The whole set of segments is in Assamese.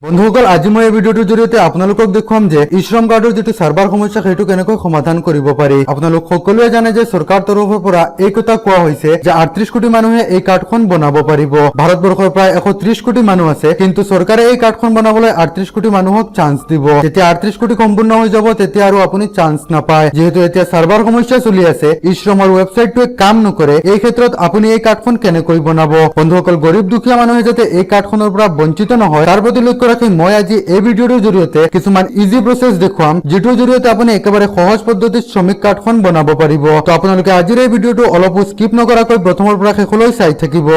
বন্ধুসকল আজি মই এই ভিডিওটোৰ জৰিয়তে আপোনালোকক দেখুৱাম যে ই-শ্ৰম কাৰ্ডৰ যেটো সাৰ্ভাৰ সমস্যা সেইটো কেনেকৈ সমাধান কৰিব পাৰি। আপোনালোক সকলোৱে জানে যে চৰকাৰ তৰফৰ পৰা এই কথা কোৱা হৈছে যে 38 কোটি মানুহে এই কাৰ্ডখন বনাব পাৰিব। ভাৰতবৰ্ষৰ প্ৰায় 130 কোটি মানুহ আছে, কিন্তু চৰকাৰে এই কাৰ্ডখন বনাবলৈ 38 কোটি মানুহক চান্স দিব। যেতিয়া 38 কোটি সম্পূৰ্ণ হৈ যাব তেতিয়া আৰু আপুনি চান্স নাপায়। যেহেতু এতিয়া সাৰ্ভাৰ সমস্যা চলি আছে, ই-শ্ৰমৰ ৱেবছাইটটোৱে কাম নকৰে, এই ক্ষেত্ৰত আপুনি এই কাৰ্ডখন কেনেকৈ বনাব। বন্ধুসকল, গৰীব দুখীয়া মানুহে যাতে এই কাৰ্ডখনৰ পৰা বঞ্চিত নহয় তাৰ প্ৰতি লক্ষ্য ৰাখি মই আজি এই ভিডিওটোৰ জৰিয়তে কিছুমান ইজি প্ৰচেছ দেখুৱাম, যেটোৰ জৰিয়তে আপুনি একেবাৰে সহজ পদ্ধতিত শ্ৰমিক কাৰ্ডখন বনাব পাৰিব। তো আপোনালোকে আজিৰ এই ভিডিওটো অলপো স্কিপ নকৰাকৈ প্ৰথমৰ পৰা শেষলৈ চাই থাকিব।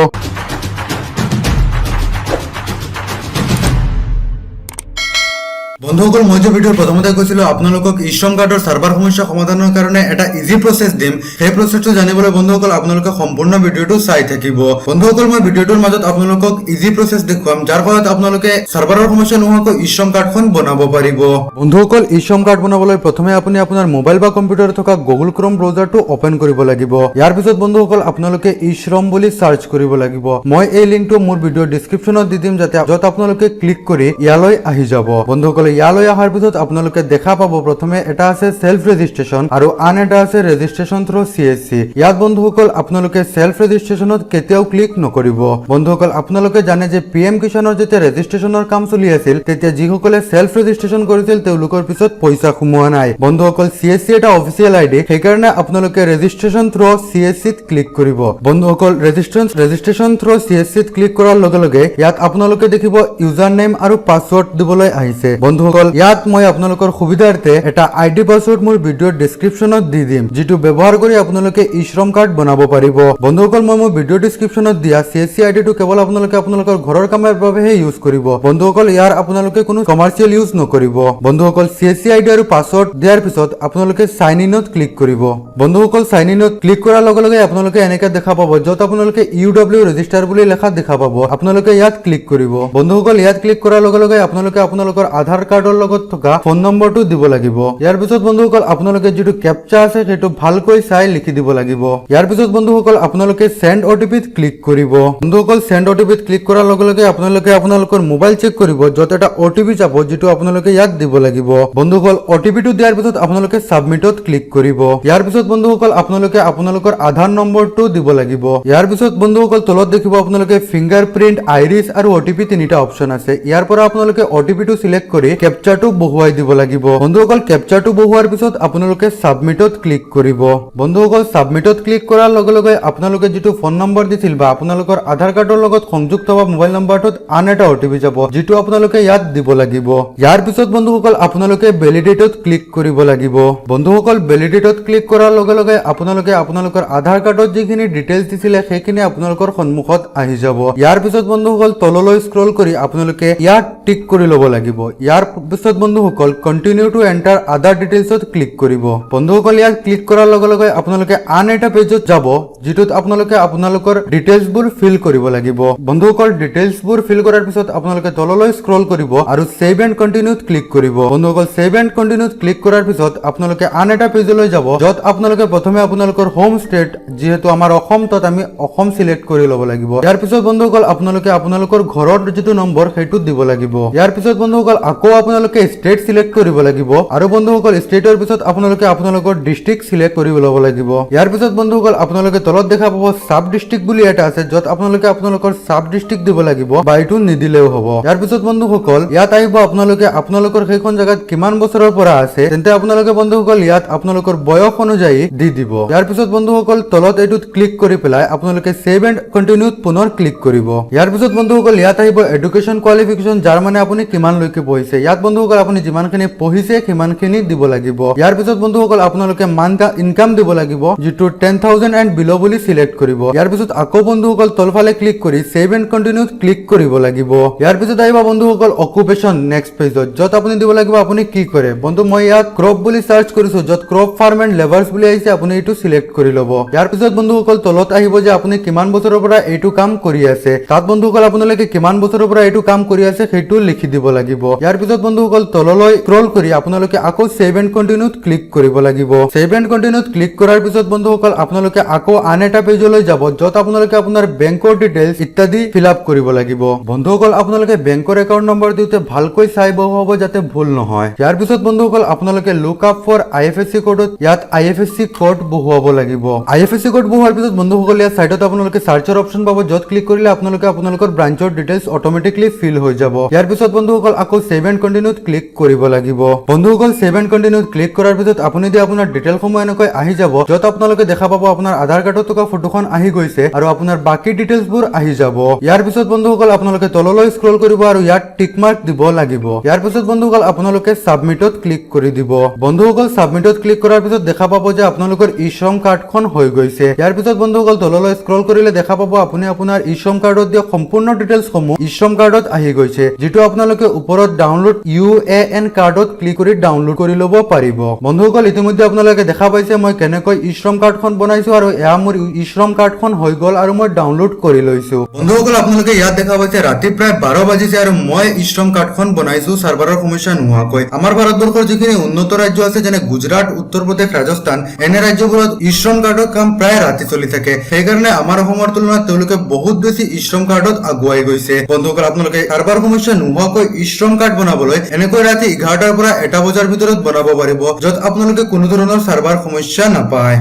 বন্ধুসকল, মই যে ভিডিওৰ প্ৰথমতে কৈছিলো আপোনালোকক ই-শ্ৰম কাৰ্ডৰ সাৰ্ভাৰ সমস্যা সমাধানৰ কাৰণে এটা ইজি প্ৰচেছ দিম, সেই প্ৰচেছটো জানিবলৈ বন্ধুসকল আপোনালোকে সম্পূৰ্ণ ভিডিওটো চাই থাকিব। বন্ধুসকল, মই ভিডিওটোৰ মাজত আপোনালোকক ইজি প্ৰচেছ দেখুৱাম, যাৰ ফলত আপোনালোকে সাৰ্ভাৰৰ সমস্যা নোহোৱাকৈ ই-শ্ৰম কাৰ্ডখন বনাব পাৰিব। বন্ধুসকল, ই-শ্ৰম কাৰ্ড বনাবলৈ প্ৰথমে আপুনি আপোনাৰ মোবাইল বা কম্পিউটাৰত থকা গুগল ক্ৰোম ব্ৰাউজাৰটো ওপেন কৰিব লাগিব। ইয়াৰ পিছত বন্ধুসকল আপোনালোকে ই-শ্ৰম বুলি সাৰ্চ কৰিব লাগিব। মই এই লিংকটো মোৰ ভিডিওৰ ডেসক্ৰিপচনত দি দিম, যাতে যত আপোনালোকে ক্লিক কৰি ইয়ালৈ আহি যাব। বন্ধুসকল, ইয়ালৈ অহাৰ পিছত আপোনালোকে দেখা পাব প্ৰথমে এটা আছে সেলফ ৰেজিষ্ট্ৰেচন আৰু আন এটা আছে ৰেজিষ্ট্ৰেচন থ্ৰু CSC। ইয়াত বন্ধুসকল আপোনালোকে সেলফ ৰেজিষ্ট্ৰেচনত কেতিয়াও ক্লিক নকৰিব। বন্ধুসকল, আপোনালোকে জানে যে PM কিষাণৰ যেতিয়া ৰেজিষ্ট্ৰেচনৰ কাম চলি আছিল, তেতিয়া যিসকলে সেলফ ৰেজিষ্ট্ৰেচন কৰিছিল তেওঁলোকৰ পিছত পইচা সোমোৱা নাই। বন্ধুসকল, CSC এটা অফিচিয়েল আইডি, সেইকাৰণে আপোনালোকে ৰেজিষ্ট্ৰেচন থ্ৰু CSC ত ক্লিক কৰিব। বন্ধুসকল, ৰেজিষ্ট্ৰেচন থ্ৰু CSC ত ক্লিক কৰাৰ লগে লগে ইয়াত আপোনালোকে দেখিব ইউজাৰ নেম আৰু পাছৱৰ্ড দিবলৈ আহিছে। বন্ধুসকল, ইয়াত মই আপোনালোকৰ সুবিধাৰ্থে এটা আইডি পাছৱৰ্ড মোৰ ভিডিওৰ ডেসক্ৰিপচনত দি দিম, যেটো ব্যৱহাৰ কৰি আপোনালোকে ই-শ্ৰম কাৰ্ড বনাব পাৰিব। বন্ধুসকল, মই মোৰ ভিডিওৰ ডেসক্ৰিপচনত দিয়া CSC আইডিটো কেৱল আপোনালোকে আপোনালোকৰ ঘৰৰ কামৰ বাবেহে ইউজ কৰিব। বন্ধুসকল, ইয়াৰ আপোনালোকে কোনো কমাৰ্চিয়েল ইউজ নকৰিব। বন্ধুসকল, CSC আইডি আৰু পাছৱৰ্ড দিয়াৰ পিছত আপোনালোকে সাইন ইনত ক্লিক কৰিব। বন্ধুসকল, সাইন ইনত ক্লিক কৰাৰ লগে লগে আপোনালোকে এনেকৈ দেখা পাব, যত আপোনালোকে UW ৰেজিষ্টাৰ বুলি লেখা দেখা পাব। আপোনালোকে ইয়াত ক্লিক কৰিব। বন্ধুসকল, ইয়াত ক্লিক কৰাৰ লগে লগে আপোনালোকে আপোনালোকৰ আধাৰ কাৰ্ডৰ লগত থকা ফোন নম্বৰটো দিব লাগিব। ইয়াৰ পিছত বন্ধুসকল আপোনালোকে যেটো ক্যাপচা আছে সেইটো ভালকৈ চাই লিখি দিব লাগিব। ইয়াৰ পিছত বন্ধুসকল আপোনালোকে সেন্ড OTP ত ক্লিক কৰিব। বন্ধুসকল, সেন্ড OTP ত ক্লিক কৰাৰ লগে লগে আপোনালোকে আপোনালোকৰ মোবাইল চেক কৰিব, যত এটা OTP যাব, যেটো আপোনালোকে ইয়াত দিব লাগিব। বন্ধুসকল, OTP টো দিয়াৰ পিছত আপোনালোকে সাবমিটত ক্লিক কৰিব। ইয়াৰ পিছত বন্ধুসকল আপোনালোকে আপোনালোকৰ আধাৰ নম্বৰটো দিব লাগিব। ইয়াৰ পিছত বন্ধুসকল তলত দেখিব আপোনালোকে ফিংগাৰপ্ৰিন্ট, আইৰিছ আৰু OTP তিনিটা অপচন আছে। ইয়াৰ পৰা আপোনালোকে OTP টো সিলেক্ট কৰি ক্যাপচাটো বহুৱাই দিব লাগিব। বন্ধুসকল, ক্যাপচাটো বহুৱাৰ পিছত আপোনালোকে সাবমিটত ক্লিক কৰিব। বন্ধুসকল, সাবমিটত ক্লিক কৰাৰ লগে লগে আপোনালোকে যেটো ফোন নম্বৰ দিছিল বা আপোনালোকৰ আধাৰ কাৰ্ডৰ লগত সংযুক্ত হোৱা মোবাইল নম্বৰটোত আন এটা OTP যাব, যেটো আপোনালোকে ইয়াত দিব লাগিব। ইয়াৰ পিছত বন্ধুসকল আপোনালোকে ভেলিডেটত ক্লিক কৰিব লাগিব। বন্ধুসকল, ভেলিডেটত ক্লিক কৰাৰ লগে লগে আপোনালোকে আপোনালোকৰ আধাৰ কাৰ্ডত যিখিনি ডিটেইলছ দিছিলে সেইখিনি আপোনালোকৰ সন্মুখত আহি যাব। ইয়াৰ পিছত বন্ধুসকল তললৈ স্ক্ৰল কৰি আপোনালোকে ইয়াত টিক কৰি ল'ব লাগিব। ইয়াৰ পিছত বন্ধুসকল কন্টিনিউ টু এন্টাৰ আদাৰ ডিটেইলছত ক্লিক কৰিব। বন্ধুসকল, ইয়াত ক্লিক কৰাৰ লগে লগে আপোনালোকে আন এটা পেজত যাব, যেটোত আপোনালোকে আপোনালোকৰ ডিটেইলছবোৰ ফিল কৰিব লাগিব। বন্ধুসকল, ডিটেইলছবোৰ ফিল কৰাৰ পিছত আপোনালোকে তললৈ স্ক্ৰল কৰিব আৰু সেভ এণ্ড কন্টিনিউত ক্লিক কৰিব। বন্ধুসকল, সেভ এণ্ড কন্টিনিউত ক্লিক কৰাৰ পিছত আপোনালোকে আন এটা পেজলৈ যাব, যত আপোনালোকে প্ৰথমে আপোনালোকৰ হোম ষ্টেট, যিহেতু আমাৰ অসম, তাত আমি অসম সিলেক্ট কৰি ল'ব লাগিব। ইয়াৰ পিছত বন্ধুসকল আপোনালোকে আপোনালোকৰ ঘৰৰ যেটো নম্বৰ সেইটো দিব লাগিব। ইয়াৰ পিছত বন্ধুসকল আকৌ আপোনালোকে ষ্টেট সিলেক্ট কৰিব লাগিব আৰু বন্ধুসকল ষ্টেটৰ পিছত আপোনালোকে আপোনালোকৰ ডিস্ট্ৰিক্ট সিলেক্ট কৰি ল'ব লাগিব। ইয়াৰ পিছত বন্ধুসকল আপোনালোকে তলত দেখা পাব সাব ডিস্ট্ৰিক্ট বুলি এটা আছে, যত আপোনালোকে আপোনালোকৰ সাব ডিস্ট্ৰিক্ট দিব লাগিব বা এইটো নিদিলেও হ'ব। ইয়াৰ পিছত বন্ধুসকল ইয়াত আহিব আপোনালোকে আপোনালোকৰ সেইখন জায়গাত কিমান বছৰৰ পৰা আছে, তেন্তে আপোনালোকে বন্ধুসকল ইয়াত আপোনালোকৰ বয়স অনুযায়ী দি দিব। ইয়াৰ পিছত বন্ধুসকল তলত এইটোত ক্লিক কৰি পেলাই আপোনালোকে সেভ এণ্ড কন্টিনিউত পুনৰ ক্লিক কৰিব। ইয়াৰ পিছত বন্ধুসকল ইয়াত আহিব এডুকেশ্যন কোৱালিফিকেশ্যন, যাৰ মানে আপুনি কিমান লৈকে পঢ়িছে। ইয়াত বন্ধুসকল আপুনি যিমানখিনি পঢ়িছে সিমানখিনি দিব লাগিব। ইয়াৰ পিছত বন্ধুসকল আপোনালোকে মান্থ ইনকাম দিব লাগিব, যেটো 10,000 এণ্ড বিলো বুলি সিলেক্ট কৰিব। ইয়াৰ পিছত আকৌ বন্ধুসকল তলফালে ক্লিক কৰি সেভ এণ্ড কন্টিনিউত ক্লিক কৰিব লাগিব। ইয়াৰ পিছত আহিব বন্ধুসকল অকুপেশ্যন নেক্সট পেজত, যত আপুনি দিব লাগিব আপুনি কি কৰে। বন্ধু মই ইয়াত ক্ৰপ বুলি সাৰ্চ কৰিছো, যত ক্ৰপ ফাৰ্ম এণ্ড লেবাৰ্স বুলি আহিছে, আপুনি এইটো সিলেক্ট কৰি ল'ব। ইয়াৰ পিছত বন্ধুসকল তলত আহিব যে আপুনি কিমান বছৰৰ পৰা এইটো কাম কৰি আছে। তাত বন্ধুসকল আপোনালোকে কিমান বছৰৰ পৰা এইটো কাম কৰি আছে সেইটো লিখি দিব লাগিব। ইয়াৰ পিছত পিছত বন্ধুসকল তললৈ স্ক্ৰল কৰি আপোনালোকে আকৌ সেভ এণ্ড কন্টিনিউত ক্লিক কৰিব লাগিব। সেভ এণ্ড কন্টিনিউত ক্লিক কৰাৰ পিছত বন্ধুসকল আপোনালোকে আকৌ আন এটা পেজলৈ যাব, য'ত আপোনালোকে আপোনাৰ বেংকৰ ডিটেইলছ ইত্যাদি ফিল আপ কৰিব লাগিব। বন্ধুসকল আপোনালোকে বেংকৰ একাউণ্ট নম্বৰ দিওঁতে ভালকৈ চাই বহুৱাব যাতে ভুল নহয়। ইয়াৰ পিছত বন্ধুসকল আপোনালোকে লুক আপ ফৰ IFSC কোডত ইয়াত IFSC কোড বহুৱাব লাগিব। IFSC কোড বহুৱাৰ পিছত বন্ধুসকল ইয়াত সাইডত আপোনালোকে সাৰ্চৰ অপচন পাব, য'ত ক্লিক কৰিলে আপোনালোকে আপোনালোকৰ ব্ৰাঞ্চৰ ডিটেইলছ অটোমেটিকলি ফিল হৈ যাব। ইয়াৰ পিছত বন্ধুসকল আকৌ সেভ এণ্ড কন্টিনিউত ক্লিক কৰিব লাগিব। বন্ধুসকল সেভ এণ্ড কন্টিনিউত ক্লিক কৰাৰ পিছত আপুনি দি আপোনাৰ ডিটেইলসমূহ এনেকৈ আহি যাব, য'ত আপোনালোকে দেখা পাব আপোনাৰ আধাৰ কাৰ্ডত থকা ফটোখন আহি গৈছে আৰু আপোনাৰ বাকি ডিটেইলছবোৰ আহি যাব। ইয়াৰ পিছত বন্ধুসকল আপোনালোকে তললৈ স্ক্ৰল কৰিব আৰু ইয়াত টিক মাৰ্ক দিব লাগিব। ইয়াৰ পিছত বন্ধুসকল আপোনালোকে সাবমিটত ক্লিক কৰি দিব। বন্ধুসকল সাবমিটত ক্লিক কৰাৰ পিছত দেখা পাব যে আপোনালোকৰ ই-শ্ৰম কাৰ্ডখন হৈ গৈছে। ইয়াৰ পিছত বন্ধুসকল তললৈ স্ক্ৰল কৰিলে দেখা পাব আপুনি আপোনাৰ ই-শ্ৰম কাৰ্ডত দিয়া সম্পূৰ্ণ ডিটেইলছসমূহ ই-শ্ৰম কাৰ্ডত আহি গৈছে, যিটো আপোনালোকে ওপৰত ডাউনলোড UAN কাৰ্ডত ক্লিক কৰি ডাউনলোড কৰি ল'ব পাৰিব। বন্ধুসকল ইতিমধ্যে আপোনালোকে দেখা পাইছে মই কেনেকৈ ই-শ্ৰম কাৰ্ডখন বনাইছো আৰু এয়া মোৰ ই-শ্ৰম কাৰ্ডখন হৈ গ'ল আৰু মই ডাউনলোড কৰি লৈছো। বন্ধুসকল আপোনালোকে ইয়াত দেখা পাইছে ৰাতি প্ৰায় 12 বাজিছে আৰু মই ই-শ্ৰম কাৰ্ডখন বনাইছো সাৰ্ভাৰৰ সমস্যা নোহোৱাকৈ। আমাৰ ভাৰতবৰ্ষৰ যিখিনি উন্নত ৰাজ্য আছে যেনে গুজৰাট, উত্তৰ প্ৰদেশ, ৰাজস্থান এনে ৰাজ্যবোৰত ই-শ্ৰম কাৰ্ডৰ কাম প্ৰায় ৰাতি চলি থাকে। সেইকাৰণে আমাৰ অসমৰ তুলনাত তেওঁলোকে বহুত বেছি ই-শ্ৰম কাৰ্ডত আগুৱাই গৈছে। বন্ধুসকল আপোনালোকে সাৰ্ভাৰ সমস্যা নোহোৱাকৈ ই-শ্ৰম কাৰ্ড বনাবলৈ এনেকৈ ৰাতি 11টাৰ পৰা 1টা বজাৰ ভিতৰত বনাব পাৰিব, য'ত আপোনালোকে কোনো ধৰণৰ সাৰ্ভাৰ সমস্যা নাপায়।